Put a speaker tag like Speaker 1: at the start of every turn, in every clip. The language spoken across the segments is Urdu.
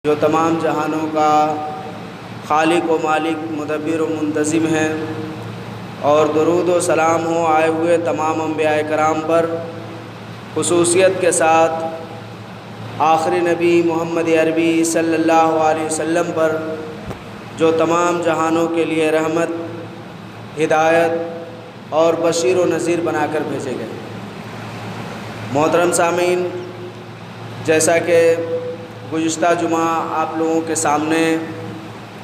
Speaker 1: جو تمام جہانوں کا خالق و مالک مدبر و منتظم ہے، اور درود و سلام ہو آئے ہوئے تمام انبیاء کرام پر، خصوصیت کے ساتھ آخری نبی محمد عربی صلی اللہ علیہ وسلم پر، جو تمام جہانوں کے لیے رحمت، ہدایت اور بشیر و نذیر بنا کر بھیجے گئے۔ محترم سامعین، جیسا کہ گزشتہ جمعہ آپ لوگوں کے سامنے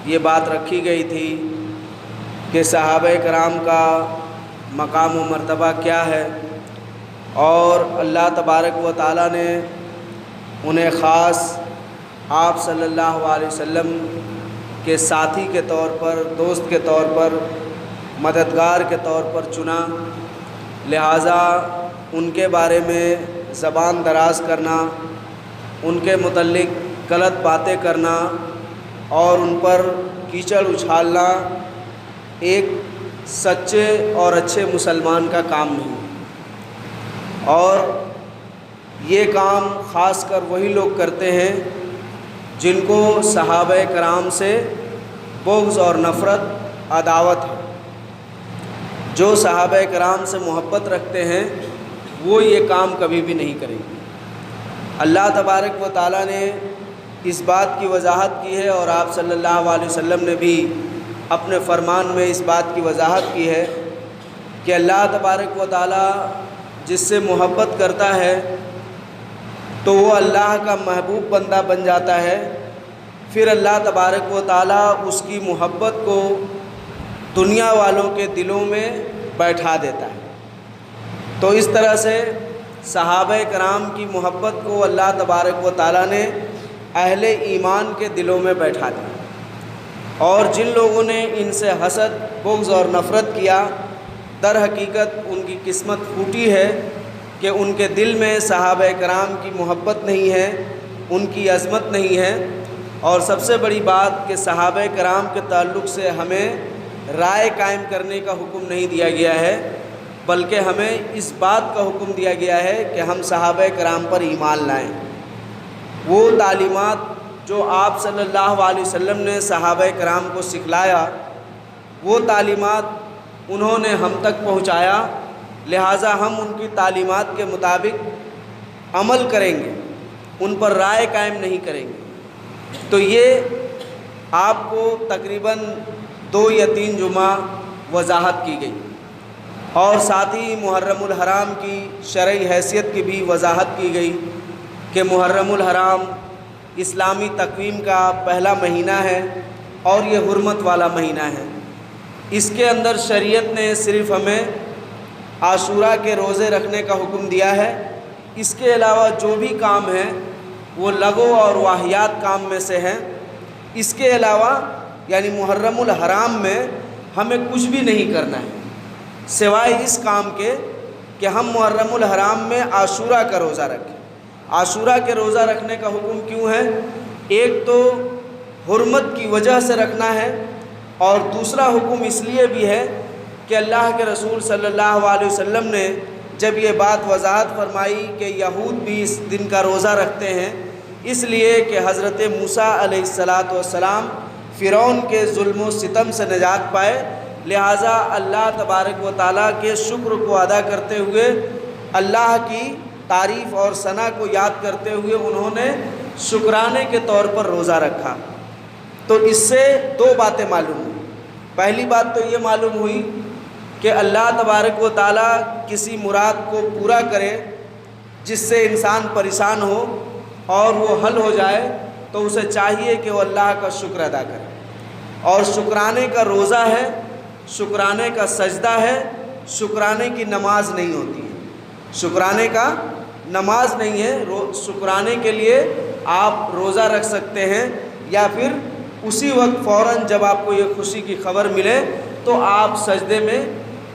Speaker 1: یہ بات رکھی گئی تھی کہ صحابہ کرام کا مقام و مرتبہ کیا ہے، اور اللہ تبارک و تعالیٰ نے انہیں خاص آپ صلی اللہ علیہ وسلم کے ساتھی کے طور پر، دوست کے طور پر، مددگار کے طور پر چنا، لہٰذا ان کے بارے میں زبان دراز کرنا، ان کے متعلق غلط باتیں کرنا اور ان پر کیچڑ اچھالنا ایک سچے اور اچھے مسلمان کا کام نہیں، اور یہ کام خاص کر وہی لوگ کرتے ہیں جن کو صحابہ کرام سے بغض اور نفرت، عداوت ہے۔ جو صحابہ کرام سے محبت رکھتے ہیں وہ یہ کام کبھی بھی نہیں کریں گے۔ اللہ تبارک و تعالیٰ نے اس بات کی وضاحت کی ہے، اور آپ صلی اللہ علیہ وسلم نے بھی اپنے فرمان میں اس بات کی وضاحت کی ہے کہ اللہ تبارک و تعالیٰ جس سے محبت کرتا ہے تو وہ اللہ کا محبوب بندہ بن جاتا ہے، پھر اللہ تبارک و تعالیٰ اس کی محبت کو دنیا والوں کے دلوں میں بیٹھا دیتا ہے۔ تو اس طرح سے صحابہ کرام کی محبت کو اللہ تبارک و تعالیٰ نے اہل ایمان کے دلوں میں بیٹھا دیا، اور جن لوگوں نے ان سے حسد، بغض اور نفرت کیا، در حقیقت ان کی قسمت پھوٹی ہے کہ ان کے دل میں صحابہ کرام کی محبت نہیں ہے، ان کی عظمت نہیں ہے۔ اور سب سے بڑی بات کہ صحابہ کرام کے تعلق سے ہمیں رائے قائم کرنے کا حکم نہیں دیا گیا ہے، بلکہ ہمیں اس بات کا حکم دیا گیا ہے کہ ہم صحابہ کرام پر ایمان لائیں۔ وہ تعلیمات جو آپ صلی اللہ علیہ وسلم نے صحابہ کرام کو سکھلایا، وہ تعلیمات انہوں نے ہم تک پہنچایا، لہٰذا ہم ان کی تعلیمات کے مطابق عمل کریں گے، ان پر رائے قائم نہیں کریں گے۔ تو یہ آپ کو تقریباً 2 یا 3 جمعہ وضاحت کی گئی، اور ساتھ ہی محرم الحرام کی شرعی حیثیت کی بھی وضاحت کی گئی کہ محرم الحرام اسلامی تقویم کا پہلا مہینہ ہے اور یہ حرمت والا مہینہ ہے۔ اس کے اندر شریعت نے صرف ہمیں عاشورہ کے روزے رکھنے کا حکم دیا ہے، اس کے علاوہ جو بھی کام ہیں وہ لغو اور واہیات کام میں سے ہیں۔ اس کے علاوہ یعنی محرم الحرام میں ہمیں کچھ بھی نہیں کرنا ہے، سوائے اس کام کے کہ ہم محرم الحرام میں عاشورہ کا روزہ رکھیں۔ عاشورہ کے روزہ رکھنے کا حکم کیوں ہے؟ ایک تو حرمت کی وجہ سے رکھنا ہے، اور دوسرا حکم اس لیے بھی ہے کہ اللہ کے رسول صلی اللہ علیہ وسلم نے جب یہ بات وضاحت فرمائی کہ یہود بھی اس دن کا روزہ رکھتے ہیں، اس لیے کہ حضرت موسیٰ علیہ السلام فرعون کے ظلم و ستم سے نجات پائے، لہٰذا اللہ تبارک و تعالیٰ کے شکر کو ادا کرتے ہوئے، اللہ کی تعریف اور ثنا کو یاد کرتے ہوئے انہوں نے شکرانے کے طور پر روزہ رکھا۔ تو اس سے 2 باتیں معلوم ہوئی۔ پہلی بات تو یہ معلوم ہوئی کہ اللہ تبارک و تعالیٰ کسی مراد کو پورا کرے جس سے انسان پریشان ہو اور وہ حل ہو جائے، تو اسے چاہیے کہ وہ اللہ کا شکر ادا کرے، اور شکرانے کا روزہ ہے، شکرانے کا سجدہ ہے، شکرانے کی نماز نہیں ہوتی ہے، شکرانے کا نماز نہیں ہے۔ شکرانے کے لیے آپ روزہ رکھ سکتے ہیں، یا پھر اسی وقت فوراً جب آپ کو یہ خوشی کی خبر ملے تو آپ سجدے میں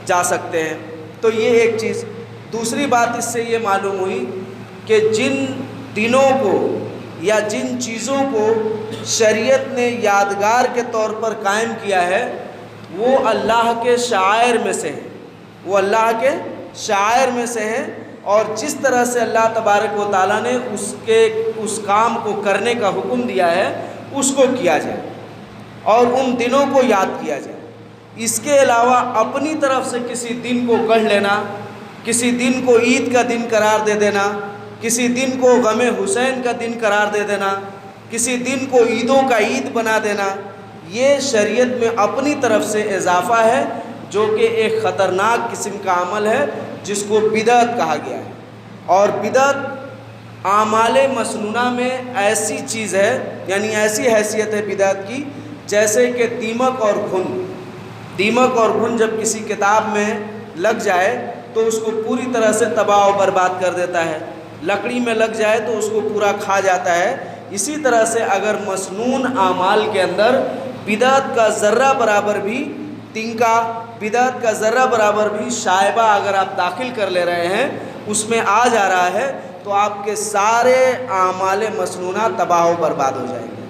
Speaker 1: جا سکتے ہیں۔ تو یہ ایک چیز۔ دوسری بات اس سے یہ معلوم ہوئی کہ جن دنوں کو یا جن چیزوں کو شریعت نے یادگار کے طور پر قائم کیا ہے، وہ اللہ کے شعائر میں سے ہیں، وہ اللہ کے شعائر میں سے ہیں، اور جس طرح سے اللہ تبارک و تعالیٰ نے اس کام کو کرنے کا حکم دیا ہے اس کو کیا جائے اور ان دنوں کو یاد کیا جائے۔ اس کے علاوہ اپنی طرف سے کسی دن کو گڑھ لینا، کسی دن کو عید کا دن قرار دے دینا، کسی دن کو غم حسین کا دن قرار دے دینا، کسی دن کو عیدوں کا عید بنا دینا، یہ شریعت میں اپنی طرف سے اضافہ ہے جو کہ ایک خطرناک قسم کا عمل ہے جس کو بدعت کہا گیا ہے۔ اور بدعت اعمال مسنونہ میں ایسی چیز ہے، یعنی ایسی حیثیت ہے بدعت کی، جیسے کہ دیمک اور گھن جب کسی کتاب میں لگ جائے تو اس کو پوری طرح سے تباہ و برباد کر دیتا ہے، لکڑی میں لگ جائے تو اس کو پورا کھا جاتا ہے۔ اسی طرح سے اگر مسنون اعمال کے اندر بدعت کا ذرہ برابر بھی تنکا، بدعت کا ذرہ برابر بھی شائبہ اگر آپ داخل کر لے رہے ہیں، اس میں آ جا رہا ہے، تو آپ کے سارے اعمال مسنونہ تباہ و برباد ہو جائیں گے۔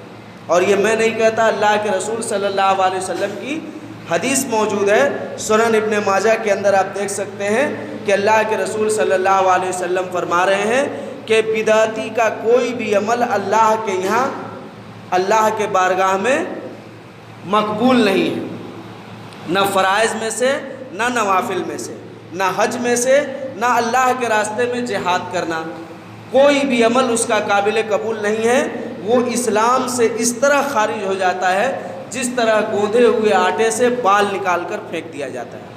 Speaker 1: اور یہ میں نہیں کہتا، اللہ کے رسول صلی اللہ علیہ وسلم کی حدیث موجود ہے، سنن ابن ماجہ کے اندر آپ دیکھ سکتے ہیں کہ اللہ کے رسول صلی اللہ علیہ وسلم فرما رہے ہیں کہ بدعتی کا کوئی بھی عمل اللہ کے یہاں، اللہ کے بارگاہ میں مقبول نہیں ہے، نہ فرائض میں سے، نہ نوافل میں سے، نہ حج میں سے، نہ اللہ کے راستے میں جہاد کرنا، کوئی بھی عمل اس کا قابل قبول نہیں ہے۔ وہ اسلام سے اس طرح خارج ہو جاتا ہے جس طرح گوندھے ہوئے آٹے سے بال نکال کر پھینک دیا جاتا ہے۔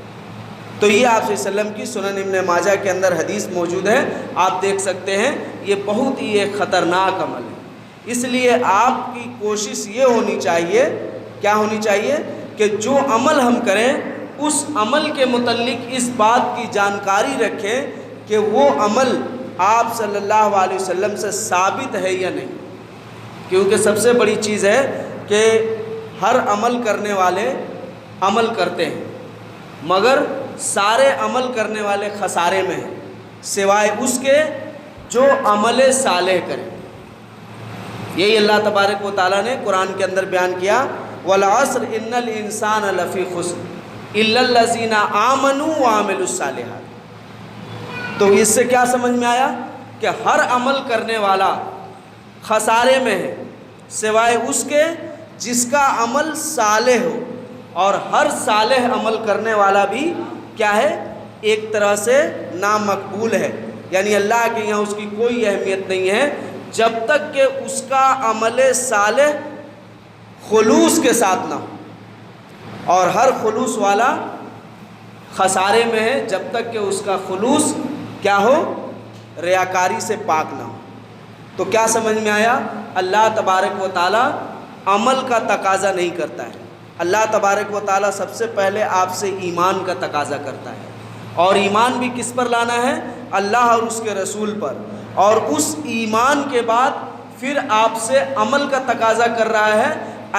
Speaker 1: تو یہ آپ صلی اللہ علیہ وسلم کی سنن ابن ماجہ کے اندر حدیث موجود ہے، آپ دیکھ سکتے ہیں۔ یہ بہت ہی ایک خطرناک عمل ہے، اس لیے آپ کی کوشش یہ ہونی چاہیے، کیا ہونی چاہیے کہ جو عمل ہم کریں اس عمل کے متعلق اس بات کی جانکاری رکھیں کہ وہ عمل آپ صلی اللہ علیہ وسلم سے ثابت ہے یا نہیں، کیونکہ سب سے بڑی چیز ہے کہ ہر عمل کرنے والے عمل کرتے ہیں، مگر سارے عمل کرنے والے خسارے میں ہیں سوائے اس کے جو عمل صالح کرے۔ یہی اللہ تبارک و تعالیٰ نے قرآن کے اندر بیان کیا، وَالْعَصْرِ إِنَّ الْإِنسَانَ لَفِي خُسْرٍ إِلَّا الَّذِينَ آمَنُوا وَعَمِلُوا الصَّالِحَاتِ۔ تو اس سے کیا سمجھ میں آیا کہ ہر عمل کرنے والا خسارے میں ہے سوائے اس کے جس کا عمل صالح ہو، اور ہر صالح عمل کرنے والا بھی کیا ہے، ایک طرح سے نامقبول ہے، یعنی اللہ کے یہاں اس کی کوئی اہمیت نہیں ہے جب تک کہ اس کا عمل صالح خلوص کے ساتھ نہ ہو، اور ہر خلوص والا خسارے میں ہے جب تک کہ اس کا خلوص کیا ہو، ریاکاری سے پاک نہ ہو۔ تو کیا سمجھ میں آیا، اللہ تبارک و تعالیٰ عمل کا تقاضا نہیں کرتا ہے، اللہ تبارک و تعالیٰ سب سے پہلے آپ سے ایمان کا تقاضا کرتا ہے، اور ایمان بھی کس پر لانا ہے، اللہ اور اس کے رسول پر، اور اس ایمان کے بعد پھر آپ سے عمل کا تقاضا کر رہا ہے،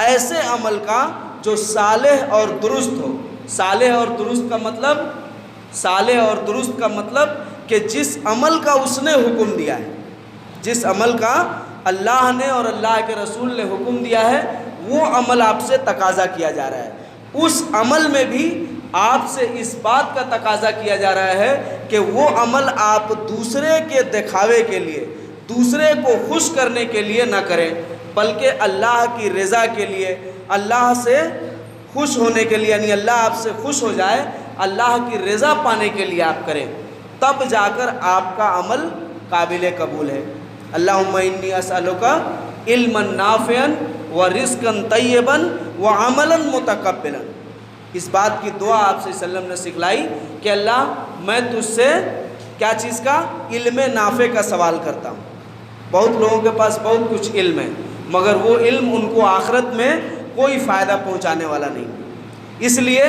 Speaker 1: ایسے عمل کا جو صالح اور درست ہو۔ صالح اور درست کا مطلب، صالح اور درست کا مطلب کہ جس عمل کا اس نے حکم دیا ہے، جس عمل کا اللہ نے اور اللہ کے رسول نے حکم دیا ہے، وہ عمل آپ سے تقاضا کیا جا رہا ہے۔ اس عمل میں بھی آپ سے اس بات کا تقاضا کیا جا رہا ہے کہ وہ عمل آپ دوسرے کے دکھاوے کے لیے، دوسرے کو خوش کرنے کے لیے نہ کریں، بلکہ اللہ کی رضا کے لیے، اللہ سے خوش ہونے کے لیے، یعنی اللہ آپ سے خوش ہو جائے، اللہ کی رضا پانے کے لیے آپ کریں، تب جا کر آپ کا عمل قابل قبول ہے۔ اللہم انی اسألک علما نافعا ورزقا طیبا وعملا متقبلا۔ اس بات کی دعا آپ صلی اللہ علیہ وسلم نے سکھلائی کہ اللہ میں تجھ سے کیا چیز کا، علم نافع کا سوال کرتا ہوں۔ بہت لوگوں کے پاس بہت کچھ علم ہے، مگر وہ علم ان کو آخرت میں کوئی فائدہ پہنچانے والا نہیں، اس لیے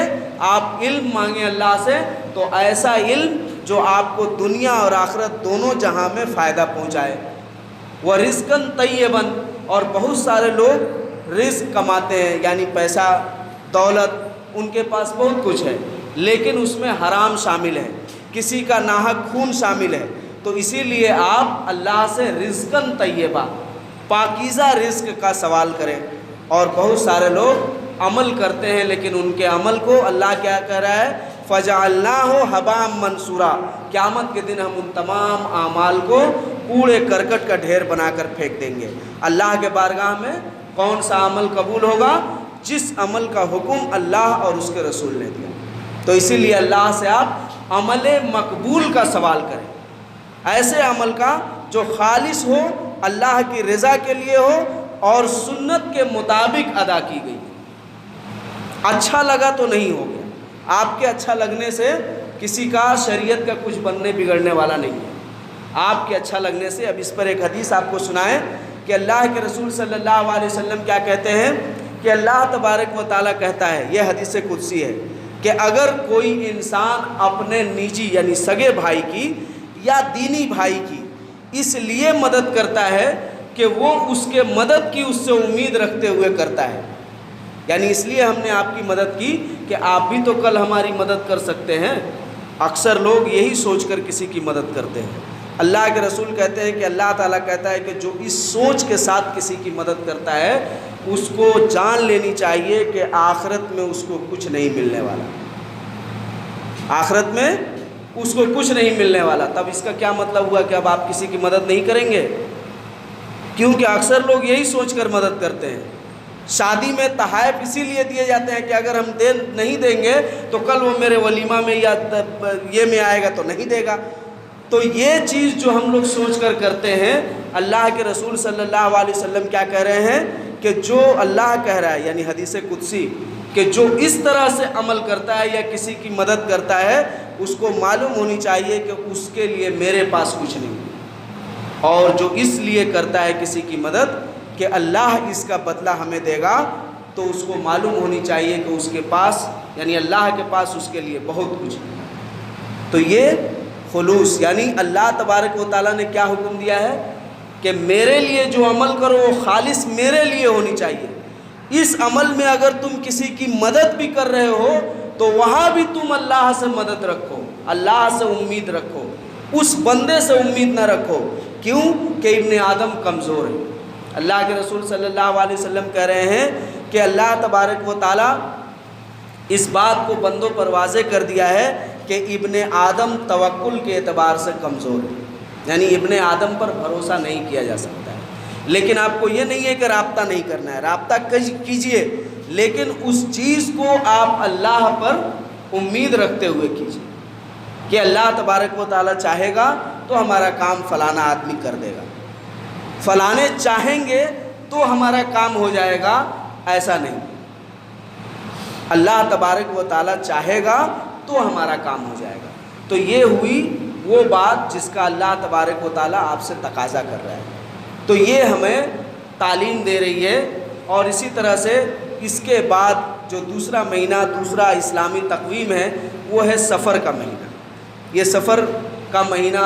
Speaker 1: آپ علم مانگیں اللہ سے، تو ایسا علم جو آپ کو دنیا اور آخرت دونوں جہاں میں فائدہ پہنچائے۔ وَرِزْقًا طَيِّبًا، اور بہت سارے لوگ رزق کماتے ہیں، یعنی پیسہ دولت ان کے پاس بہت کچھ ہے، لیکن اس میں حرام شامل ہے، کسی کا ناحق خون شامل ہے، تو اسی لیے آپ اللہ سے رزقاً طیبہ، پاکیزہ رزق کا سوال کریں۔ اور بہت سارے لوگ عمل کرتے ہیں لیکن ان کے عمل کو اللہ کیا کہہ رہا ہے، فجعلناہ حباء منثورا، قیامت کے دن ہم ان تمام اعمال کو کوڑے کرکٹ کا ڈھیر بنا کر پھینک دیں گے۔ اللہ کے بارگاہ میں کون سا عمل قبول ہوگا؟ جس عمل کا حکم اللہ اور اس کے رسول نے دیا۔ تو اسی لیے اللہ سے آپ عمل مقبول کا سوال کریں، ایسے عمل کا جو خالص ہو، اللہ کی رضا کے لیے ہو اور سنت کے مطابق ادا کی گئی۔ اچھا لگا تو نہیں ہو گیا، آپ کے اچھا لگنے سے کسی کا شریعت کا کچھ بننے بگڑنے والا نہیں ہے۔ آپ کے اچھا لگنے سے، اب اس پر ایک حدیث آپ کو سنائیں کہ اللہ کے رسول صلی اللہ علیہ وسلم کیا کہتے ہیں کہ اللہ تبارک و تعالیٰ کہتا ہے، یہ حدیث قدسی ہے، کہ اگر کوئی انسان اپنے نجی یعنی سگے بھائی کی یا دینی بھائی کی اس لیے مدد کرتا ہے کہ وہ اس کے مدد کی اس سے امید رکھتے ہوئے کرتا ہے، یعنی اس لیے ہم نے آپ کی مدد کی کہ آپ بھی تو کل ہماری مدد کر سکتے ہیں۔ اکثر لوگ یہی سوچ کر کسی کی مدد کرتے ہیں۔ اللہ کے رسول کہتے ہیں کہ اللہ تعالیٰ کہتا ہے کہ جو اس سوچ کے ساتھ کسی کی مدد کرتا ہے اس کو جان لینی چاہیے کہ آخرت میں اس کو کچھ نہیں ملنے والا، آخرت میں اس کو کچھ نہیں ملنے والا۔ تب اس کا کیا مطلب ہوا کہ اب آپ کسی کی مدد نہیں کریں گے؟ کیونکہ اکثر لوگ یہی سوچ کر مدد کرتے ہیں۔ شادی میں تحائف اسی لیے دیے جاتے ہیں کہ اگر ہم نہیں دیں گے تو کل وہ میرے ولیمہ میں یا یہ میں آئے گا تو نہیں دے گا۔ تو یہ چیز جو ہم لوگ سوچ کر کرتے ہیں، اللہ کے رسول صلی اللہ علیہ وسلم کیا کہہ رہے ہیں کہ جو اللہ کہہ رہا ہے یعنی حدیث قدسی کہ جو اس طرح سے عمل کرتا ہے یا کسی کی مدد کرتا ہے اس کو معلوم ہونی چاہیے کہ اس کے لیے میرے پاس کچھ نہیں، اور جو اس لیے کرتا ہے کسی کی مدد کہ اللہ اس کا بدلہ ہمیں دے گا، تو اس کو معلوم ہونی چاہیے کہ اس کے پاس یعنی اللہ کے پاس اس کے لیے بہت کچھ ہے۔ تو یہ خلوص یعنی اللہ تبارک و تعالیٰ نے کیا حکم دیا ہے کہ میرے لیے جو عمل کرو وہ خالص میرے لیے ہونی چاہیے۔ اس عمل میں اگر تم کسی کی مدد بھی کر رہے ہو تو وہاں بھی تم اللہ سے مدد رکھو، اللہ سے امید رکھو، اس بندے سے امید نہ رکھو۔ کیوں کہ ابن آدم کمزور ہے۔ اللہ کے رسول صلی اللہ علیہ وسلم کہہ رہے ہیں کہ اللہ تبارک و تعالیٰ اس بات کو بندوں پر واضح کر دیا ہے کہ ابن آدم توکل کے اعتبار سے کمزور ہے، یعنی ابن آدم پر بھروسہ نہیں کیا جا سکتا ہے۔ لیکن آپ کو یہ نہیں ہے کہ رابطہ نہیں کرنا ہے، رابطہ کیجئے، لیکن اس چیز کو آپ اللہ پر امید رکھتے ہوئے کیجئے کہ اللہ تبارک و تعالیٰ چاہے گا تو ہمارا کام فلانا آدمی کر دے گا، فلانے چاہیں گے تو ہمارا کام ہو جائے گا، ایسا نہیں۔ اللہ تبارک و تعالیٰ چاہے گا تو ہمارا کام ہو جائے گا۔ تو یہ ہوئی وہ بات جس کا اللہ تبارک و تعالیٰ آپ سے تقاضا کر رہا ہے۔ تو یہ ہمیں تعلیم دے رہی ہے۔ اور اسی طرح سے اس کے بعد جو دوسرا مہینہ، دوسرا اسلامی تقویم ہے وہ ہے سفر کا مہینہ۔ یہ سفر کا مہینہ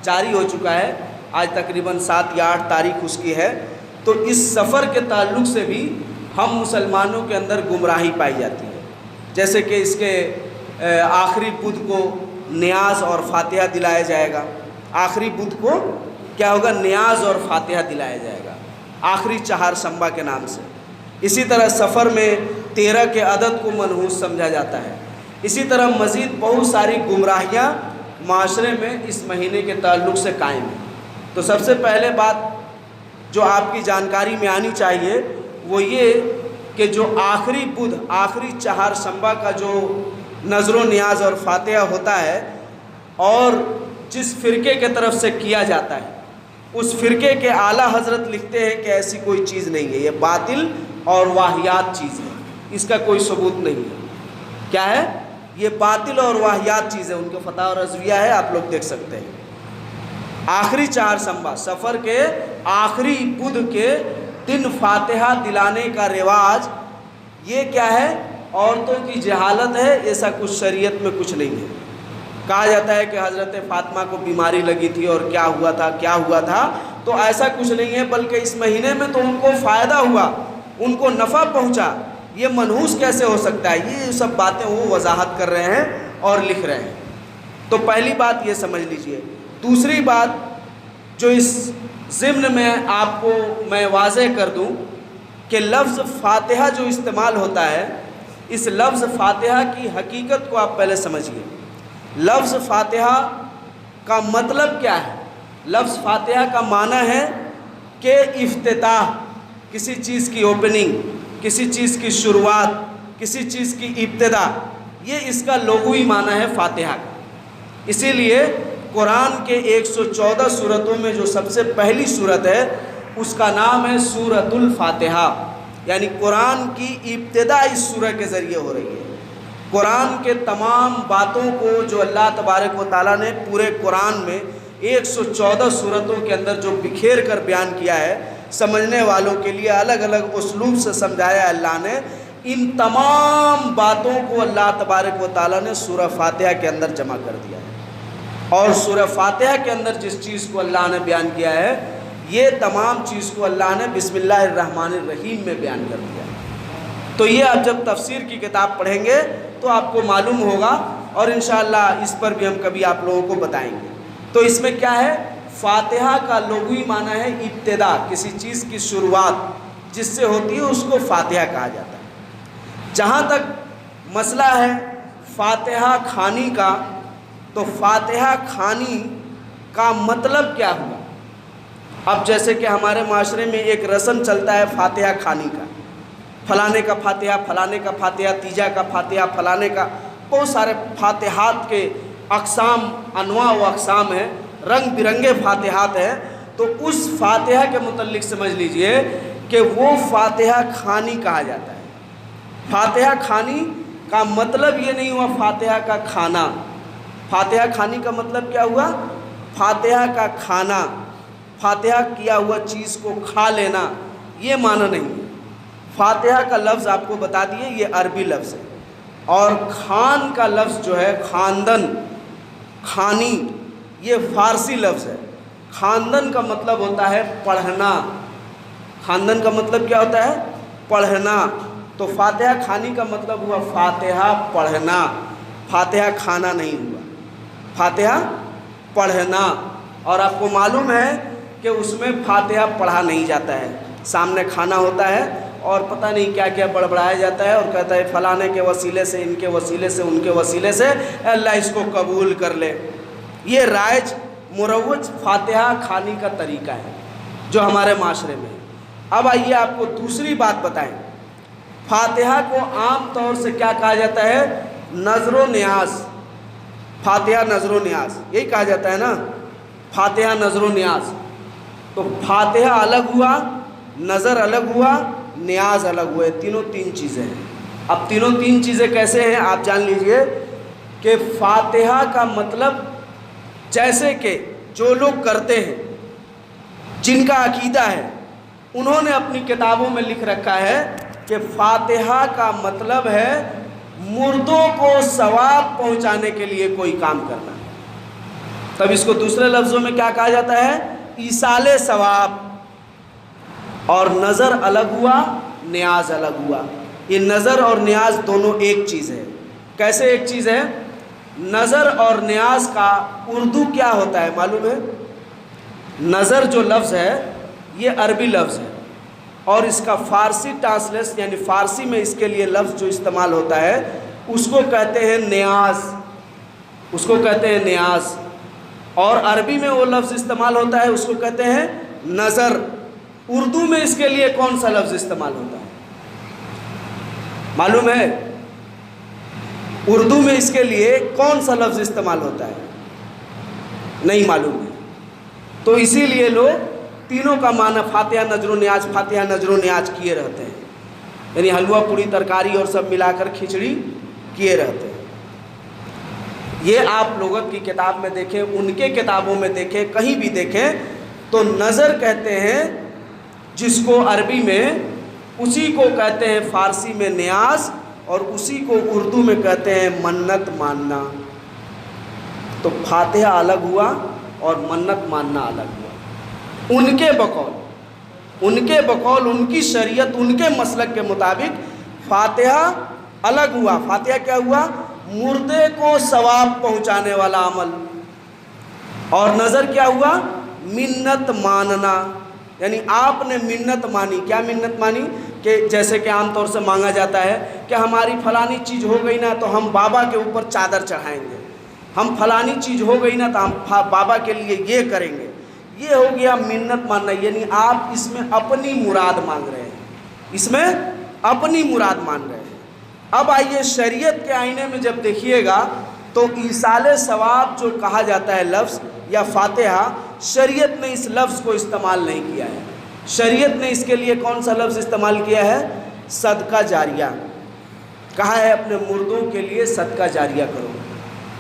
Speaker 1: جاری ہو چکا ہے، آج تقریباً 7 یا 8 تاریخ اس کی ہے۔ تو اس سفر کے تعلق سے بھی ہم مسلمانوں کے اندر گمراہی پائی جاتی ہے، جیسے کہ اس کے آخری بدھ کو نیاز اور فاتحہ دلایا جائے گا۔ آخری بدھ کو کیا ہوگا؟ نیاز اور فاتحہ دلایا جائے گا، آخری چہار شنبہ کے نام سے۔ اسی طرح سفر میں 13 کے عدد کو منحوس سمجھا جاتا ہے۔ اسی طرح مزید بہت ساری گمراہیاں معاشرے میں اس مہینے کے تعلق سے قائم ہیں۔ تو سب سے پہلے بات جو آپ کی جانکاری میں آنی چاہیے وہ یہ کہ جو آخری بدھ، آخری چہار شنبہ کا جو نذر و نیاز اور فاتحہ ہوتا ہے اور جس فرقے کے طرف سے کیا جاتا ہے، اس فرقے کے اعلیٰ حضرت لکھتے ہیں کہ ایسی کوئی چیز نہیں ہے، یہ باطل اور واہیات چیز ہے، اس کا کوئی ثبوت نہیں ہے۔ کیا ہے؟ یہ باطل اور واہیات چیز ہے، ان کے فتح اور رضویہ ہے، آپ لوگ دیکھ سکتے ہیں۔ آخری چہار شنبہ، سفر کے آخری بدھ کے دن فاتحہ دلانے کا رواج، یہ کیا ہے؟ عورتوں کی جہالت ہے، ایسا کچھ شریعت میں کچھ نہیں ہے۔ کہا جاتا ہے کہ حضرت فاطمہ کو بیماری لگی تھی اور کیا ہوا تھا، تو ایسا کچھ نہیں ہے، بلکہ اس مہینے میں تو ان کو فائدہ ہوا، ان کو نفع پہنچا۔ یہ منحوس کیسے ہو سکتا ہے؟ یہ سب باتیں وہ وضاحت کر رہے ہیں اور لکھ رہے ہیں۔ تو پہلی بات یہ سمجھ لیجئے۔ دوسری بات جو اس ضمن میں آپ کو میں واضح کر دوں کہ لفظ فاتحہ جو استعمال ہوتا ہے اس لفظ فاتحہ کی حقیقت کو آپ پہلے سمجھیے۔ لفظ فاتحہ کا مطلب کیا ہے؟ لفظ فاتحہ کا معنی ہے کہ افتتاح، کسی چیز کی اوپننگ، کسی چیز کی شروعات، کسی چیز کی ابتدا، یہ اس کا لغوی معنی ہے فاتحہ کا۔ اسی لیے قرآن کے 114 سورتوں میں جو سب سے پہلی سورت ہے اس کا نام ہے سورۃ الفاتحہ، یعنی قرآن کی ابتدا اس سورہ کے ذریعے ہو رہی ہے۔ قرآن کے تمام باتوں کو جو اللہ تبارک و تعالیٰ نے پورے قرآن میں 114 سورتوں کے اندر جو بکھیر کر بیان کیا ہے، سمجھنے والوں کے لیے الگ الگ اسلوب سے سمجھایا اللہ نے، ان تمام باتوں کو اللہ تبارک و تعالیٰ نے سورہ فاتحہ کے اندر جمع کر دیا ہے۔ اور سورہ فاتحہ کے اندر جس چیز کو اللہ نے بیان کیا ہے، یہ تمام چیز کو اللہ نے بسم اللہ الرحمن الرحیم میں بیان کر دیا ہے۔ تو یہ آپ جب تفسیر کی کتاب پڑھیں گے تو آپ کو معلوم ہوگا، اور انشاءاللہ اس پر بھی ہم کبھی آپ لوگوں کو بتائیں گے۔ تو اس میں کیا ہے؟ فاتحہ کا لغوی معنی ہے ابتدا، کسی چیز کی شروعات جس سے ہوتی ہے اس کو فاتحہ کہا جاتا ہے۔ جہاں تک مسئلہ ہے فاتحہ خوانی کا، تو فاتحہ خوانی کا مطلب کیا ہوا؟ اب جیسے کہ ہمارے معاشرے میں ایک رسم چلتا ہے فاتحہ خوانی کا، فلانے کا فاتحہ، فلانے کا فاتحہ، تیجا کا فاتحہ، فلانے کا، بہت سارے فاتحات کے اقسام، انواع و اقسام ہیں، رنگ برنگے فاتحات ہیں۔ تو اس فاتحہ کے متعلق سمجھ لیجئے کہ وہ فاتحہ خوانی کہا جاتا ہے۔ فاتحہ خوانی کا مطلب یہ نہیں ہوا فاتحہ کا کھانا۔ فاتحہ خوانی کا مطلب کیا ہوا؟ فاتحہ کا کھانا، فاتحہ کیا ہوا چیز کو کھا لینا، یہ معنی نہیں ہے۔ فاتحہ کا لفظ آپ کو بتا دیے، یہ عربی لفظ ہے، اور خان کا لفظ جو ہے خاندن، خانی، یہ فارسی لفظ ہے۔ خاندن کا مطلب ہوتا ہے پڑھنا۔ خاندن کا مطلب کیا ہوتا ہے؟ پڑھنا۔ تو فاتحہ خوانی کا مطلب ہوا فاتحہ پڑھنا، فاتحہ کھانا نہیں ہوا، فاتحہ پڑھنا۔ اور آپ کو معلوم ہے کہ اس میں فاتحہ پڑھا نہیں جاتا ہے، سامنے کھانا ہوتا ہے اور پتہ نہیں کیا کیا بڑبڑایا جاتا ہے، اور کہتا ہے فلانے کے وسیلے سے، ان کے وسیلے سے، ان کے وسیلے سے اللہ اس کو قبول کر لے۔ یہ رائج مروج فاتحہ خوانی کا طریقہ ہے جو ہمارے معاشرے میں ہے۔ اب آئیے آپ کو دوسری بات بتائیں، فاتحہ کو عام طور سے کیا کہا جاتا ہے؟ نظر و نیاز۔ فاتحہ نظر و نیاز، یہی کہا جاتا ہے نا، فاتحہ نظر و نیاز۔ تو فاتحہ الگ ہوا، نظر الگ ہوا، نیاز الگ ہوئے، تینوں تین چیزیں ہیں۔ اب تینوں تین چیزیں کیسے ہیں آپ جان لیجئے کہ فاتحہ کا مطلب، جیسے کہ جو لوگ کرتے ہیں، جن کا عقیدہ ہے، انہوں نے اپنی کتابوں میں لکھ رکھا ہے کہ فاتحہ کا مطلب ہے مردوں کو ثواب پہنچانے کے لیے کوئی کام کرنا۔ تب اس کو دوسرے لفظوں میں کیا کہا جاتا ہے؟ ایصال ثواب۔ اور نظر الگ ہوا، نیاز الگ ہوا۔ یہ نظر اور نیاز دونوں ایک چیز ہے۔ کیسے ایک چیز ہے؟ نظر اور نیاز کا اردو کیا ہوتا ہے معلوم ہے؟ نظر جو لفظ ہے یہ عربی لفظ ہے، اور اس کا فارسی ٹرانسلیشن، یعنی فارسی میں اس کے لیے لفظ جو استعمال ہوتا ہے اس کو کہتے ہیں نیاز، اس کو کہتے ہیں نیاز۔ اور عربی میں وہ لفظ استعمال ہوتا ہے، اس کو کہتے ہیں نظر۔ اردو میں اس کے لیے کون سا لفظ استعمال ہوتا ہے معلوم ہے؟ اردو میں اس کے لیے کون سا لفظ استعمال ہوتا ہے؟ نہیں معلوم ہے۔ تو اسی لیے لوگ تینوں کا معنی فاتحہ نظر و نیاز، فاتحہ نظر و نیاز کیے رہتے ہیں، یعنی حلوہ پوری ترکاری اور سب ملا کر کھچڑی کیے رہتے ہیں۔ یہ آپ لغت کی کتاب میں دیکھیں، ان کے کتابوں میں دیکھیں، کہیں بھی دیکھیں تو نظر کہتے ہیں جس کو عربی میں، اسی کو کہتے ہیں فارسی میں نیاز، اور اسی کو اردو میں کہتے ہیں منت ماننا۔ تو فاتحہ الگ ہوا اور منت ماننا الگ ہوا۔ ان کے بقول ان کی شریعت، ان کے مسلک کے مطابق فاتحہ الگ ہوا۔ فاتحہ کیا ہوا؟ مردے کو ثواب پہنچانے والا عمل۔ اور نظر کیا ہوا؟ منت ماننا، یعنی آپ نے منت مانی. کیا منت مانی؟ کہ جیسے کہ عام طور سے مانگا جاتا ہے کہ ہماری فلانی چیز ہو گئی نا تو ہم بابا کے اوپر چادر چڑھائیں گے, ہم فلانی چیز ہو گئی نا تو ہم بابا کے لیے یہ کریں گے. یہ ہو گیا منت ماننا, یعنی آپ اس میں اپنی مراد مانگ رہے ہیں, اس میں اپنی مراد مانگ رہے ہیں. اب آئیے شریعت کے آئینے میں جب دیکھیے گا تو ایصال ثواب جو کہا جاتا ہے لفظ یا فاتحہ, شریعت نے اس لفظ کو استعمال نہیں کیا ہے. شریعت نے اس کے لیے کون سا لفظ استعمال کیا ہے؟ صدقہ جاریہ. کہا ہے اپنے مردوں کے لیے صدقہ جاریہ کرو.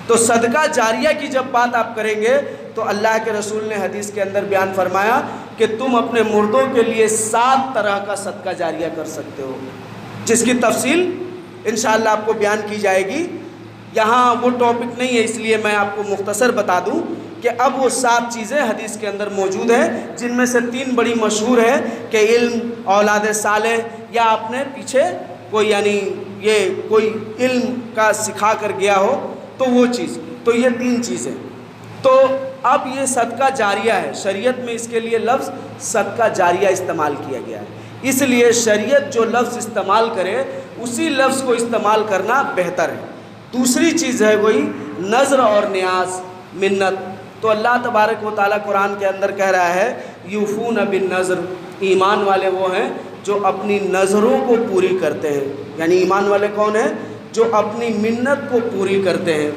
Speaker 1: تو صدقہ جاریہ کی جب بات آپ کریں گے تو اللہ کے رسول نے حدیث کے اندر بیان فرمایا کہ تم اپنے مردوں کے لیے 7 طرح کا صدقہ جاریہ کر سکتے ہو, جس کی تفصیل انشاءاللہ آپ کو بیان کی جائے گی. یہاں وہ ٹاپک نہیں ہے, اس لیے میں آپ کو مختصر بتا دوں کہ اب وہ 7 چیزیں حدیث کے اندر موجود ہیں, جن میں سے 3 بڑی مشہور ہیں کہ علم, اولاد صالح, یا آپ نے پیچھے کوئی یعنی یہ کوئی علم کا سکھا کر گیا ہو تو وہ چیز. تو یہ 3 چیزیں. تو اب یہ صدقہ جاریہ ہے, شریعت میں اس کے لیے لفظ صدقہ جاریہ استعمال کیا گیا ہے. اس لیے شریعت جو لفظ استعمال کرے اسی لفظ کو استعمال کرنا بہتر ہے. دوسری چیز ہے وہی نذر اور نیاز, منت. تو اللہ تبارک و تعالیٰ قرآن کے اندر کہہ رہا ہے یوفون بالنذر, ایمان والے وہ ہیں جو اپنی نذروں کو پوری کرتے ہیں. یعنی ایمان والے کون ہیں؟ جو اپنی منت کو پوری کرتے ہیں,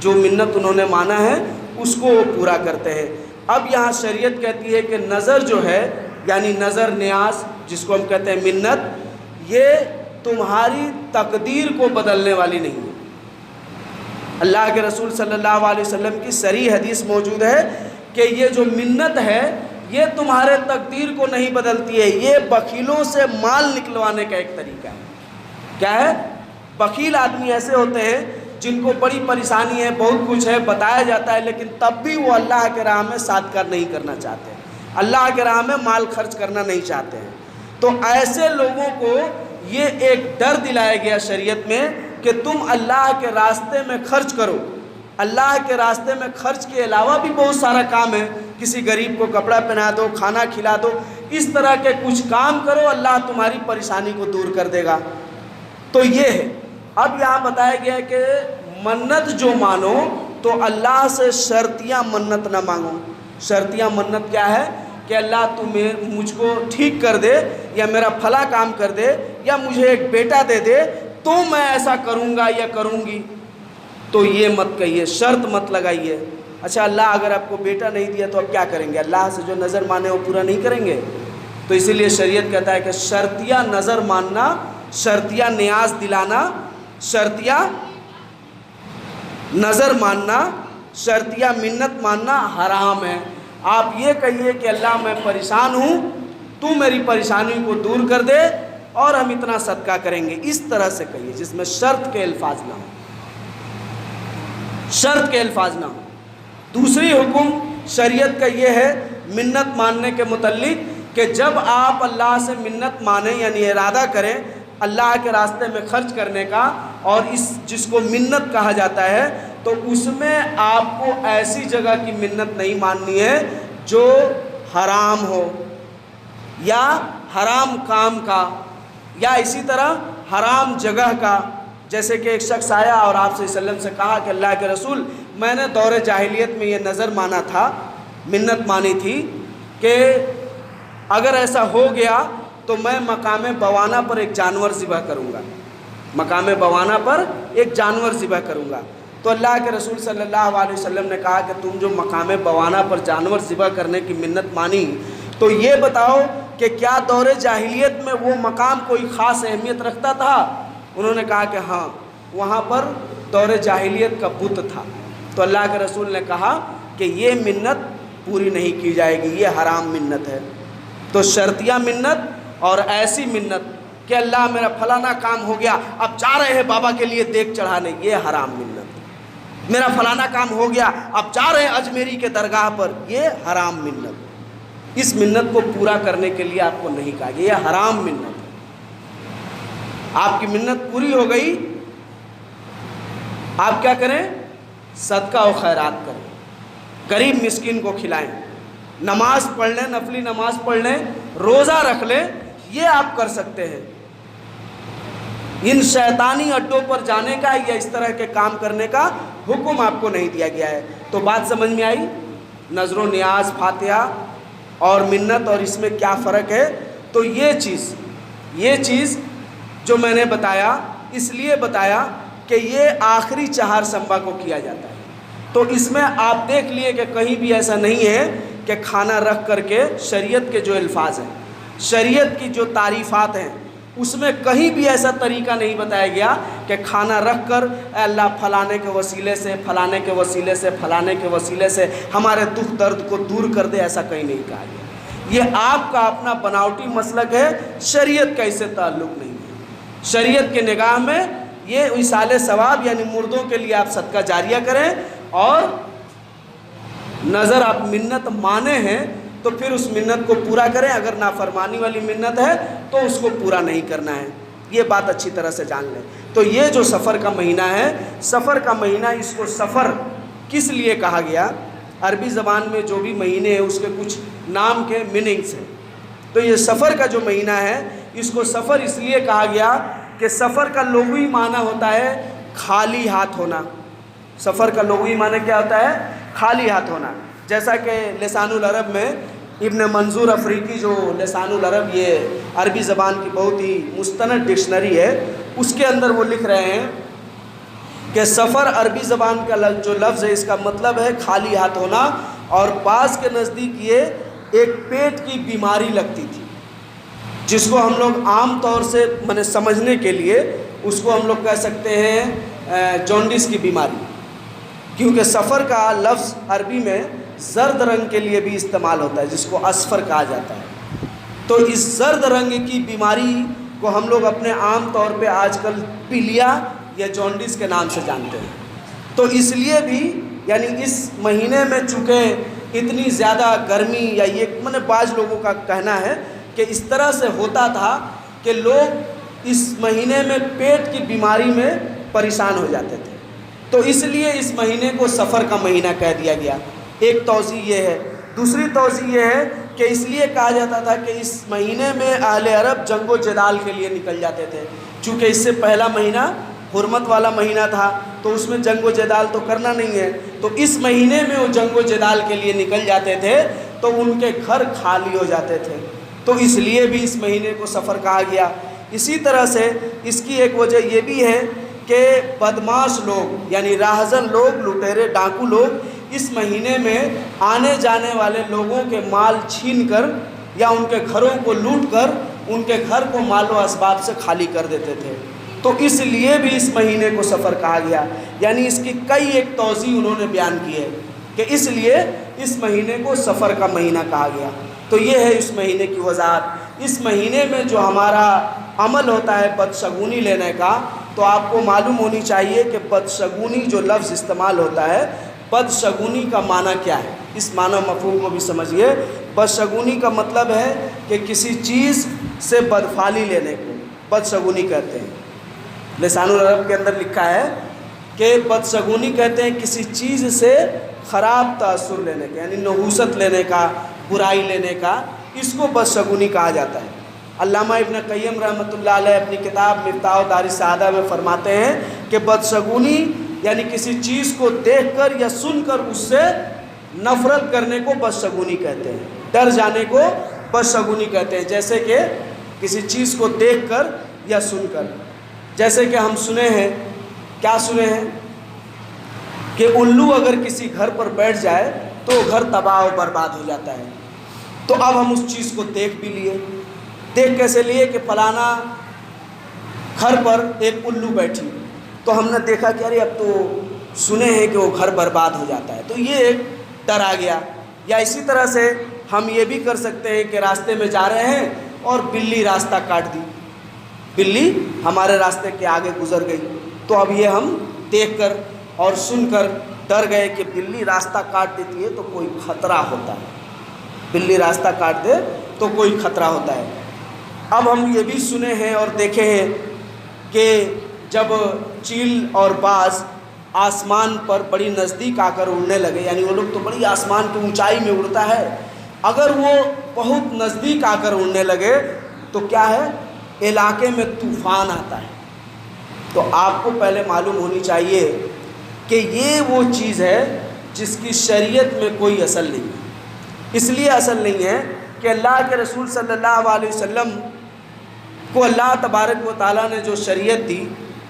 Speaker 1: جو منت انہوں نے مانا ہے اس کو وہ پورا کرتے ہیں. اب یہاں شریعت کہتی ہے کہ نظر جو ہے یعنی نظر نیاز جس کو ہم کہتے ہیں منت, یہ تمہاری تقدیر کو بدلنے والی نہیں ہے. اللہ کے رسول صلی اللہ علیہ وسلم کی صریح حدیث موجود ہے کہ یہ جو منت ہے یہ تمہارے تقدیر کو نہیں بدلتی ہے, یہ بخیلوں سے مال نکلوانے کا ایک طریقہ ہے. کیا ہے؟ بخیل آدمی ایسے ہوتے ہیں جن کو بڑی پریشانی ہے, بہت کچھ ہے, بتایا جاتا ہے, لیکن تب بھی وہ اللہ کے راہ میں صدقہ نہیں کرنا چاہتے, اللہ کے راہ میں مال خرچ کرنا نہیں چاہتے ہیں. تو ایسے لوگوں کو یہ ایک ڈر دلایا گیا شریعت میں کہ تم اللہ کے راستے میں خرچ کرو. اللہ کے راستے میں خرچ کے علاوہ بھی بہت سارا کام ہے, کسی غریب کو کپڑا پہنا دو, کھانا کھلا دو, اس طرح کے کچھ کام کرو, اللہ تمہاری پریشانی کو دور کر دے گا. تو یہ ہے. اب یہاں بتایا گیا ہے کہ منت جو مانو تو اللہ سے شرطیاں منت نہ مانگو. شرطیاں منت کیا ہے؟ کہ اللہ تم مجھ کو ٹھیک کر دے, یا میرا پھلا کام کر دے, یا مجھے ایک بیٹا دے دے تو میں ایسا کروں گا یا کروں گی. تو یہ مت کہیے, شرط مت لگائیے. اچھا اللہ اگر آپ کو بیٹا نہیں دیا تو اب کیا کریں گے؟ اللہ سے جو نظر مانے وہ پورا نہیں کریں گے. تو اسی لیے شریعت کہتا ہے کہ شرطیہ نظر ماننا, شرطیہ نیاز دلانا, شرطیہ نظر ماننا, شرطیہ منت ماننا حرام ہے. آپ یہ کہیے کہ اللہ میں پریشان ہوں, تو میری پریشانی کو دور کر دے اور ہم اتنا صدقہ کریں گے. اس طرح سے کہیے جس میں شرط کے الفاظ نہ ہوں, شرط کے الفاظ نہ ہوں. دوسری حکم شریعت کا یہ ہے منت ماننے کے متعلق کہ جب آپ اللہ سے منت مانیں یعنی ارادہ کریں اللہ کے راستے میں خرچ کرنے کا, اور اس جس کو منت کہا جاتا ہے, تو اس میں آپ کو ایسی جگہ کی منت نہیں ماننی ہے جو حرام ہو یا حرام کام کا یا اسی طرح حرام جگہ کا. جیسے کہ ایک شخص آیا اور آپ صلی اللہ علیہ وسلم سے کہا کہ اللہ کے رسول میں نے دور جاہلیت میں یہ نظر مانا تھا, منت مانی تھی کہ اگر ایسا ہو گیا تو میں مقام بوانا پر ایک جانور ذبح کروں گا, مقام بوانا پر ایک جانور ذبح کروں گا. تو اللہ کے رسول صلی اللہ علیہ وسلم نے کہا کہ تم جو مقام بوانا پر جانور ذبح کرنے کی منت مانی تو یہ بتاؤ کہ کیا دور جاہلیت میں وہ مقام کوئی خاص اہمیت رکھتا تھا؟ انہوں نے کہا کہ ہاں, وہاں پر دور جاہلیت کا بت تھا. تو اللہ کے رسول نے کہا کہ یہ منت پوری نہیں کی جائے گی, یہ حرام منت ہے. تو شرطیہ منت اور ایسی منت کہ اللہ میرا فلانا کام ہو گیا, اب جا رہے ہیں بابا کے لیے دیگ چڑھانے, یہ حرام منت. میرا فلانا کام ہو گیا, اب جا رہے ہیں اجمیری کے درگاہ پر, یہ حرام منت. اس منت کو پورا کرنے کے لیے آپ کو نہیں کہا گیا, یہ حرام منت ہے. آپ کی منت پوری ہو گئی, آپ کیا کریں؟ صدقہ و خیرات کریں, غریب مسکین کو کھلائیں, نماز پڑھ لیں، نفلی نماز پڑھ لیں، روزہ رکھ لیں، یہ آپ کر سکتے ہیں۔ ان شیطانی اڈوں پر جانے کا یا اس طرح کے کام کرنے کا حکم آپ کو نہیں دیا گیا ہے۔ تو بات سمجھ میں آئی؟ نذر و نیاز، فاتحہ اور منت، اور اس میں کیا فرق ہے؟ تو یہ چیز جو میں نے بتایا، اس لیے بتایا کہ یہ آخری چہار سمبا کو کیا جاتا ہے۔ تو اس میں آپ دیکھ لیے کہ کہیں بھی ایسا نہیں ہے کہ کھانا رکھ کر کے شریعت کے جو الفاظ ہیں، شریعت کی جو تعریفات ہیں، اس میں کہیں بھی ایسا طریقہ نہیں بتایا گیا کہ کھانا رکھ کر اے اللہ فلانے کے وسیلے سے، فلانے کے وسیلے سے، فلانے کے وسیلے سے ہمارے دکھ درد کو دور کر دے، ایسا کہیں نہیں کہا گیا۔ یہ آپ کا اپنا بناوٹی مسلک ہے، شریعت کا اس سے تعلق نہیں ہے۔ شریعت کے نگاہ میں یہ ایصال ثواب یعنی مردوں کے لیے آپ صدقہ جاریہ کریں، اور نظر آپ منت مانے ہیں تو پھر اس منت کو پورا کریں، اگر نافرمانی والی منت ہے تو اس کو پورا نہیں کرنا ہے۔ یہ بات اچھی طرح سے جان لیں۔ تو یہ جو سفر کا مہینہ ہے، سفر کا مہینہ، اس کو سفر کس لیے کہا گیا؟ عربی زبان میں جو بھی مہینے ہیں اس کے کچھ نام کے میننگس ہیں۔ تو یہ سفر کا جو مہینہ ہے، اس کو سفر اس لیے کہا گیا کہ سفر کا لغوی معنی ہوتا ہے خالی ہاتھ ہونا۔ سفر کا لغوی معنی کیا ہوتا ہے؟ خالی ہاتھ ہونا۔ جیسا کہ لسان العرب میں ابن منظور افریقی، جو لسان العرب یہ عربی زبان کی بہت ہی مستند ڈکشنری ہے، اس کے اندر وہ لکھ رہے ہیں کہ سفر عربی زبان کا جو لفظ ہے، اس کا مطلب ہے خالی ہاتھ ہونا، اور بعض کے نزدیک یہ ایک پیٹ کی بیماری لگتی تھی، جس کو ہم لوگ عام طور سے سمجھنے کے لیے اس کو ہم لوگ کہہ سکتے ہیں جونڈس کی بیماری، کیونکہ سفر کا لفظ عربی میں زرد رنگ کے لیے بھی استعمال ہوتا ہے، جس کو اصفر کہا جاتا ہے۔ تو اس زرد رنگ کی بیماری کو ہم لوگ اپنے عام طور پہ آج کل پیلیا یا جونڈس کے نام سے جانتے ہیں۔ تو اس لیے بھی یعنی اس مہینے میں چونکہ اتنی زیادہ گرمی، یا یہ بعض لوگوں کا کہنا ہے کہ اس طرح سے ہوتا تھا کہ لوگ اس مہینے میں پیٹ کی بیماری میں پریشان ہو جاتے تھے، تو اس لیے اس مہینے کو سفر کا مہینہ کہہ دیا گیا۔ ایک توضیح یہ ہے۔ دوسری توضیح یہ ہے کہ اس لیے کہا جاتا تھا کہ اس مہینے میں اہل عرب جنگ و جدال کے لیے نکل جاتے تھے، چونکہ اس سے پہلا مہینہ حرمت والا مہینہ تھا، تو اس میں جنگ و جدال تو کرنا نہیں ہے، تو اس مہینے میں وہ جنگ و جدال کے لیے نکل جاتے تھے تو ان کے گھر خالی ہو جاتے تھے، تو اس لیے بھی اس مہینے کو سفر کہا گیا۔ اسی طرح سے اس کی ایک وجہ یہ بھی ہے کہ بدماش لوگ یعنی راہزن لوگ، لٹیرے ڈاکو لوگ اس مہینے میں آنے جانے والے لوگوں کے مال چھین کر یا ان کے گھروں کو لوٹ کر ان کے گھر کو مال و اسباب سے خالی کر دیتے تھے، تو اس لیے بھی اس مہینے کو سفر کہا گیا۔ یعنی اس کی کئی ایک توضیح انہوں نے بیان کی ہے کہ اس لیے اس مہینے کو سفر کا مہینہ کہا گیا۔ تو یہ ہے اس مہینے کی وضاحت۔ اس مہینے میں جو ہمارا عمل ہوتا ہے بدشگونی لینے کا، تو آپ کو معلوم ہونی چاہیے کہ بدشگونی جو لفظ استعمال ہوتا ہے، بدشگونی کا معنی کیا ہے، اس معنی و مفہوم کو بھی سمجھیے۔ بدشگونی کا مطلب ہے کہ کسی چیز سے بدفعلی لینے کو بدشگونی کہتے ہیں۔ لسان العرب کے اندر لکھا ہے کہ بدشگونی کہتے ہیں کسی چیز سے خراب تاثر لینے کا، یعنی نحوست لینے کا، برائی لینے کا، اس کو بدشگونی کہا جاتا ہے۔ علامہ ابن قیم رحمۃ اللہ علیہ اپنی کتاب مفتاح دار السعادہ میں فرماتے ہیں کہ بدشگونی یعنی کسی چیز کو دیکھ کر یا سن کر اس سے نفرت کرنے کو بدشگونی کہتے ہیں، ڈر جانے کو بدشگونی کہتے ہیں۔ جیسے کہ کسی چیز کو دیکھ کر یا سن کر، جیسے کہ ہم سنے ہیں، کیا سنے ہیں کہ الو اگر کسی گھر پر بیٹھ جائے تو گھر تباہ و برباد ہو جاتا ہے۔ تو اب ہم اس چیز کو دیکھ بھی لیے۔ دیکھ کیسے لیے کہ فلانا گھر پر ایک الو بیٹھی، تو ہم نے دیکھا کہ ارے اب تو سنے ہیں کہ وہ گھر برباد ہو جاتا ہے، تو یہ ایک ڈر آ گیا۔ یا اسی طرح سے ہم یہ بھی کر سکتے ہیں کہ راستے میں جا رہے ہیں اور بلی راستہ کاٹ دی، بلی ہمارے راستے کے آگے گزر گئی، تو اب یہ ہم دیکھ کر اور سن کر ڈر گئے کہ بلی راستہ کاٹ دیتی ہے تو کوئی خطرہ ہوتا ہے، بلی راستہ کاٹ دے تو کوئی خطرہ ہوتا ہے۔ اب ہم یہ بھی سنے ہیں اور دیکھے ہیں کہ جب چیل اور باز آسمان پر بڑی نزدیک آ کر اڑنے لگے، یعنی وہ لوگ تو بڑی آسمان کی اونچائی میں اڑتا ہے، اگر وہ بہت نزدیک آ کر اڑنے لگے تو کیا ہے، علاقے میں طوفان آتا ہے۔ تو آپ کو پہلے معلوم ہونی چاہیے کہ یہ وہ چیز ہے جس کی شریعت میں کوئی اصل نہیں ہے۔ اس لیے اصل نہیں ہے کہ اللہ کے رسول صلی اللہ علیہ وسلم کو اللہ تبارک و تعالیٰ نے جو شریعت دی،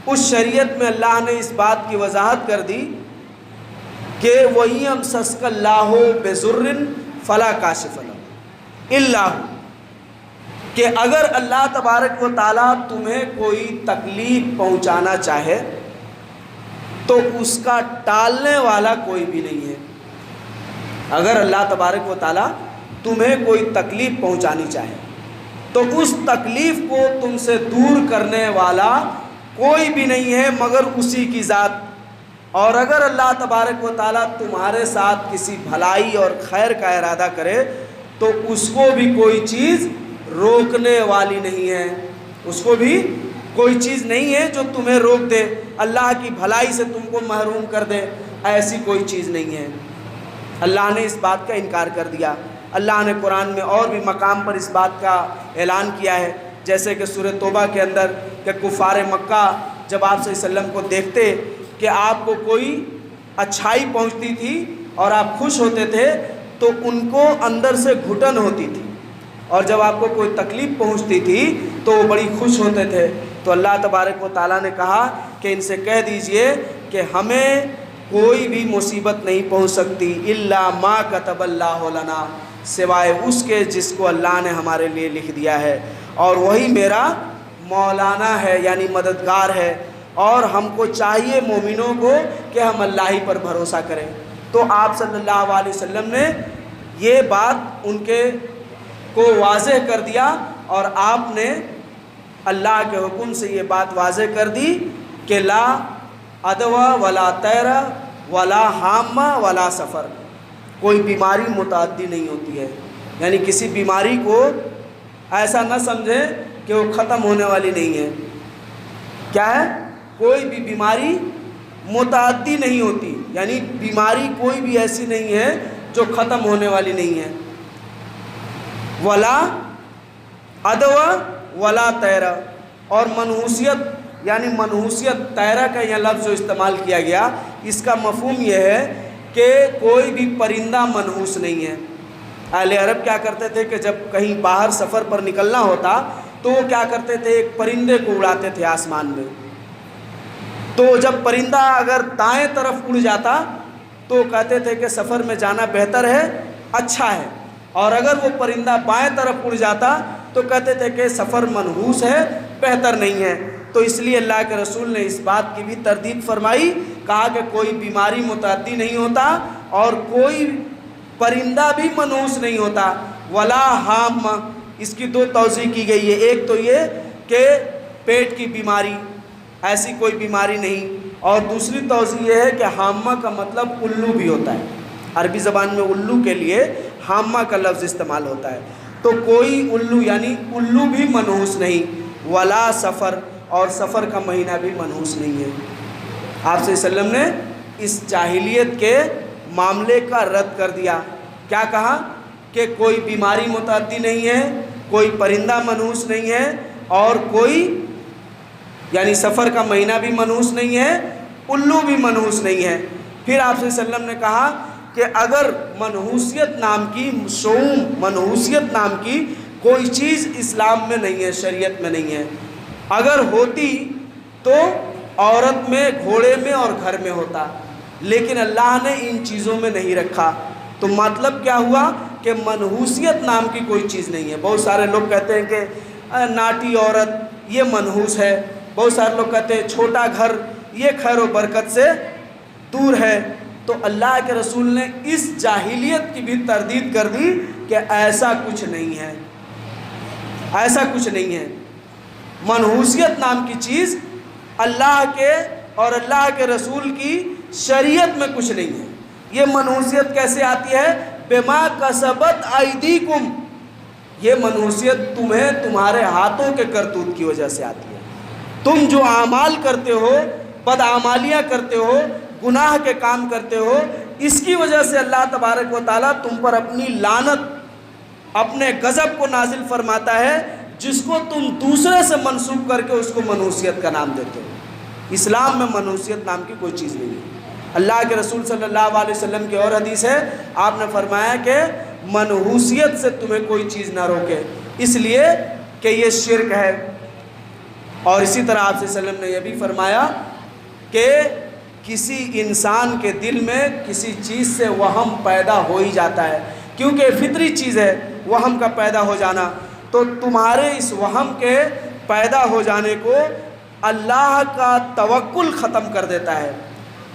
Speaker 1: اس شریعت میں اللہ نے اس بات کی وضاحت کر دی کہ وَإِن يَمْسَسْكَ اللَّهُ بِضُرٍّ فَلَا كَاشِفَ لَهُ إِلَّا هُوَ، کہ اگر اللہ تبارک و تعالیٰ تمہیں کوئی تکلیف پہنچانا چاہے تو اس کا ٹالنے والا کوئی بھی نہیں ہے۔ اگر اللہ تبارک و تعالیٰ تمہیں کوئی تکلیف پہنچانی چاہے تو اس تکلیف کو تم سے دور کرنے والا کوئی بھی نہیں ہے مگر اسی کی ذات۔ اور اگر اللہ تبارک و تعالیٰ تمہارے ساتھ کسی بھلائی اور خیر کا ارادہ کرے تو اس کو بھی کوئی چیز روکنے والی نہیں ہے، اس کو بھی کوئی چیز نہیں ہے جو تمہیں روک دے، اللہ کی بھلائی سے تم کو محروم کر دے، ایسی کوئی چیز نہیں ہے۔ اللہ نے اس بات کا انکار کر دیا۔ اللہ نے قرآن میں اور بھی مقام پر اس بات کا اعلان کیا ہے، جیسے کہ سورہ توبہ کے اندر کہ کفار مکہ جب آپ صلی اللہ علیہ وسلم کو دیکھتے کہ آپ کو کوئی اچھائی پہنچتی تھی اور آپ خوش ہوتے تھے تو ان کو اندر سے گھٹن ہوتی تھی، اور جب آپ کو کوئی تکلیف پہنچتی تھی تو وہ بڑی خوش ہوتے تھے۔ تو اللہ تبارک و تعالیٰ نے کہا کہ ان سے کہہ دیجئے کہ ہمیں کوئی بھی مصیبت نہیں پہنچ سکتی الا ما کتب اللہ لنا، سوائے اس کے جس کو اللہ نے ہمارے لیے لکھ دیا ہے، اور وہی میرا مولانا ہے یعنی مددگار ہے، اور ہم کو چاہیے مومنوں کو کہ ہم اللہ ہی پر بھروسہ کریں۔ تو آپ صلی اللہ علیہ وسلم نے یہ بات ان کے کو واضح کر دیا، اور آپ نے اللہ کے حکم سے یہ بات واضح کر دی کہ لا عدوہ ولا طیر ولا حامہ ولا سفر، کوئی بیماری متعدی نہیں ہوتی ہے، یعنی کسی بیماری کو ایسا نہ سمجھیں کہ وہ ختم ہونے والی نہیں ہے۔ کیا ہے؟ کوئی بھی بیماری متعدی نہیں ہوتی، یعنی بیماری کوئی بھی ایسی نہیں ہے جو ختم ہونے والی نہیں ہے۔ ولا عدوہ ولا طیرہ، اور منحوسیت یعنی منحوسیت، طیرہ کا یہ لفظ جو استعمال کیا گیا اس کا مفہوم یہ ہے کہ کوئی بھی پرندہ منحوس نہیں ہے۔ اہل عرب کیا کرتے تھے کہ جب کہیں باہر سفر پر نکلنا ہوتا تو وہ کیا کرتے تھے، ایک پرندے کو اڑاتے تھے آسمان میں۔ تو جب پرندہ اگر دائیں طرف اڑ جاتا تو کہتے تھے کہ سفر میں جانا بہتر ہے، اچھا ہے، اور اگر وہ پرندہ بائیں طرف اڑ جاتا تو کہتے تھے کہ سفر منحوس ہے، بہتر نہیں ہے۔ تو اس لیے اللہ کے رسول نے اس بات کی بھی تردید فرمائی، کہا کہ کوئی بیماری متعدی نہیں ہوتا اور کوئی پرندہ بھی منحوس نہیں ہوتا۔ ولا حام، اس کی دو توضیح کی گئی ہے، ایک تو یہ کہ پیٹ کی بیماری، ایسی کوئی بیماری نہیں، اور دوسری توضیح یہ ہے کہ حامہ کا مطلب الو بھی ہوتا ہے، عربی زبان میں الو کے لیے حامہ کا لفظ استعمال ہوتا ہے۔ تو کوئی الو یعنی الو بھی منحوس نہیں، ولا سفر، اور سفر کا مہینہ بھی منحوس نہیں ہے۔ آپ صلی اللہ علیہ وسلم نے اس جاہلیت کے معاملے کا رد کر دیا۔ کیا کہا کہ کوئی بیماری متعدی نہیں ہے، کوئی پرندہ منحوس نہیں ہے، اور کوئی یعنی سفر کا مہینہ بھی منحوس نہیں ہے، الو بھی منحوس نہیں ہے۔ پھر آپ صلی اللہ علیہ وسلم نے کہا کہ اگر منحوسیت نام کی شعوم، منحوسیت نام کی کوئی چیز اسلام میں نہیں ہے، شریعت میں نہیں ہے، اگر ہوتی تو عورت میں، گھوڑے میں اور گھر میں ہوتا، لیکن اللہ نے ان چیزوں میں نہیں رکھا۔ تو مطلب کیا ہوا کہ منحوسیت نام کی کوئی چیز نہیں ہے۔ بہت سارے لوگ کہتے ہیں کہ ناٹی عورت یہ منحوس ہے، بہت سارے لوگ کہتے ہیں چھوٹا گھر یہ خیر و برکت سے دور ہے۔ تو اللہ کے رسول نے اس جاہلیت کی بھی تردید کر دی کہ ایسا کچھ نہیں ہے، ایسا کچھ نہیں ہے۔ منحوسیت نام کی چیز اللہ کے اور اللہ کے رسول کی شریعت میں کچھ نہیں ہے۔ یہ منحوسیت کیسے آتی ہے؟ بما کسبت ایدیکم، یہ منحوسیت تمہیں تمہارے ہاتھوں کے کرتوت کی وجہ سے آتی ہے۔ تم جو اعمال کرتے ہو، بدعمالیاں کرتے ہو، گناہ کے کام کرتے ہو، اس کی وجہ سے اللہ تبارک و تعالیٰ تم پر اپنی لعنت اپنے غضب کو نازل فرماتا ہے جس کو تم دوسرے سے منسوب کر کے اس کو منحوسیت کا نام دیتے ہو۔ اسلام میں منحوسیت نام کی کوئی چیز نہیں ہے۔ اللہ کے رسول صلی اللہ علیہ وسلم کی اور حدیث ہے، آپ نے فرمایا کہ منحوسیت سے تمہیں کوئی چیز نہ روکے، اس لیے کہ یہ شرک ہے۔ اور اسی طرح آپ صلی اللہ علیہ وسلم نے یہ بھی فرمایا کہ کسی انسان کے دل میں کسی چیز سے وہم پیدا ہو ہی جاتا ہے، کیونکہ فطری چیز ہے وہم کا پیدا ہو جانا، تو تمہارے اس وہم کے پیدا ہو جانے کو اللہ کا توکل ختم کر دیتا ہے۔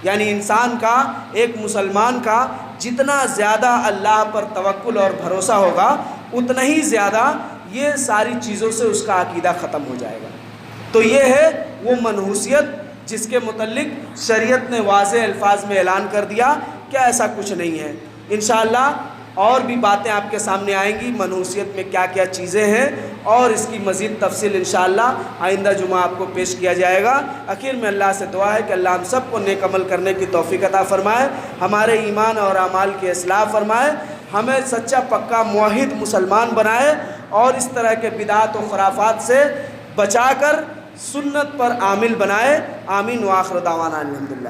Speaker 1: یعنی انسان کا، ایک مسلمان کا جتنا زیادہ اللہ پر توکل اور بھروسہ ہوگا اتنا ہی زیادہ یہ ساری چیزوں سے اس کا عقیدہ ختم ہو جائے گا۔ تو یہ ہے وہ منحوسیت جس کے متعلق شریعت نے واضح الفاظ میں اعلان کر دیا کہ ایسا کچھ نہیں ہے۔ انشاءاللہ اور بھی باتیں آپ کے سامنے آئیں گی، منحوسیت میں کیا کیا چیزیں ہیں، اور اس کی مزید تفصیل انشاءاللہ آئندہ جمعہ آپ کو پیش کیا جائے گا۔ آخر میں اللہ سے دعا ہے کہ اللہ ہم سب کو نیک عمل کرنے کی توفیق عطا فرمائے، ہمارے ایمان اور اعمال کی اصلاح فرمائے، ہمیں سچا پکا موحد مسلمان بنائے، اور اس طرح کے بدعات و خرافات سے بچا کر سنت پر عامل بنائے۔ آمین وآخر دعوانا الحمدللہ۔